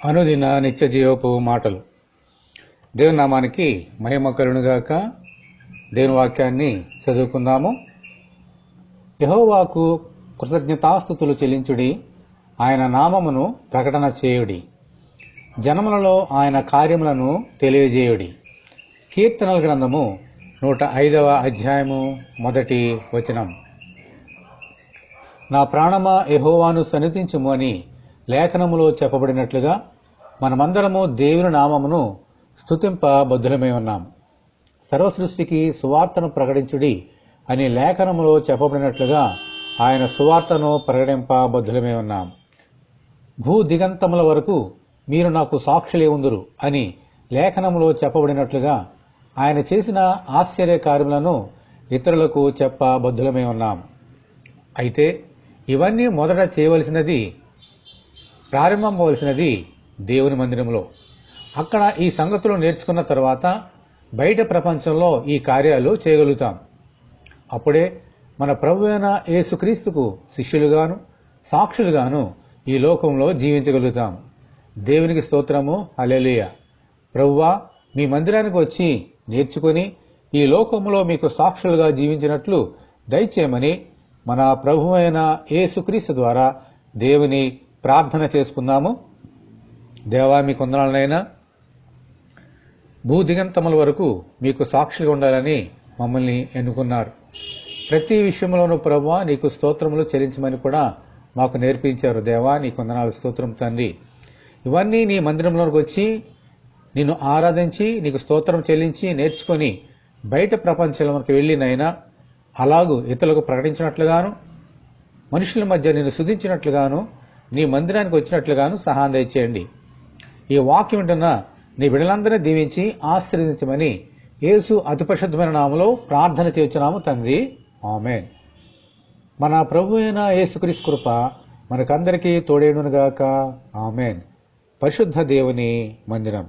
అనుదిన నిత్య జీవపు మాటలు. దేవుని నామానికి మహిమ కలుగునుగాక. దేవుని వాక్యాన్ని చదువుకుందాము. యెహోవాకు కృతజ్ఞతాస్తుతులు చెల్లించుడి, ఆయన నామమును ప్రకటన చేయుడి, జనములలో ఆయన కార్యములను తెలియజేయుడి. కీర్తనల గ్రంథము 105వ అధ్యాయము 1వ వచనం. నా ప్రాణమా యెహోవాను సన్నిధించుము అని లేఖనములో చెప్పబడినట్లుగా మనమందరము దేవుని నామమును స్తుతింప బద్ధులమై ఉన్నాం. సర్వసృష్టికి సువార్తను ప్రకటించుడి అని లేఖనములో చెప్పబడినట్లుగా ఆయన సువార్తను ప్రకటింప బద్ధులమై ఉన్నాం. భూ దిగంతముల వరకు మీరు నాకు సాక్షులే ఉందురు అని లేఖనములో చెప్పబడినట్లుగా ఆయన చేసిన ఆశ్చర్య కార్యములను ఇతరులకు చెప్ప బద్ధులమై ఉన్నాం. అయితే ఇవన్నీ మొదట చేయవలసినది, ప్రారంభించవలసినది దేవుని మందిరంలో. అక్కడ ఈ సంగతులు నేర్చుకున్న తర్వాత బయట ప్రపంచంలో ఈ కార్యాలు చేయగలుగుతాం. అప్పుడే మన ప్రభువైన యేసుక్రీస్తుకు శిష్యులుగాను సాక్షులుగాను ఈ లోకంలో జీవించగలుగుతాం. దేవునికి స్తోత్రము. హల్లెలూయా. ప్రభువా, మీ మందిరానికి వచ్చి నేర్చుకుని ఈ లోకంలో మీకు సాక్షులుగా జీవించినట్లు దయచేయమని మన ప్రభువైన యేసుక్రీస్తు ద్వారా దేవుని ప్రార్థన చేసుకుందాము. దేవా, మీ కొందనాలనైనా భూదిగంతముల వరకు మీకు సాక్షిగా ఉండాలని మమ్మల్ని ఎన్నుకున్నారు. ప్రతి విషయంలోనూ ప్రభువా నీకు స్తోత్రములు చెల్లించమని కూడా మాకు నేర్పించారు. దేవా, నీ కొందనాల స్తోత్రం తండ్రి. ఇవన్నీ నీ మందిరంలోకి వచ్చి నిన్ను ఆరాధించి నీకు స్తోత్రం చెల్లించి నేర్చుకొని బయట ప్రపంచంలోకి వెళ్ళినైనా అలాగూ ఇతరులకు ప్రకటించినట్లుగాను, మనుషుల మధ్య నిన్ను స్తుతించినట్లుగాను, నీ మందిరానికి వచ్చినట్లుగాను సహాయం దయచేయండి. ఈ వాక్యం వింటున్న నీ బిడ్డలందరినీ దీవించి ఆశీర్వదించమని యేసు అతి పరిశుద్ధమైన నామములో ప్రార్థన చేయుచున్నాము తండ్రి. ఆమేన్. మన ప్రభు అయిన యేసుక్రీస్తు కృప మనకందరికీ తోడేయునుగాక. ఆమేన్. పరిశుద్ధ దేవుని మందిరం.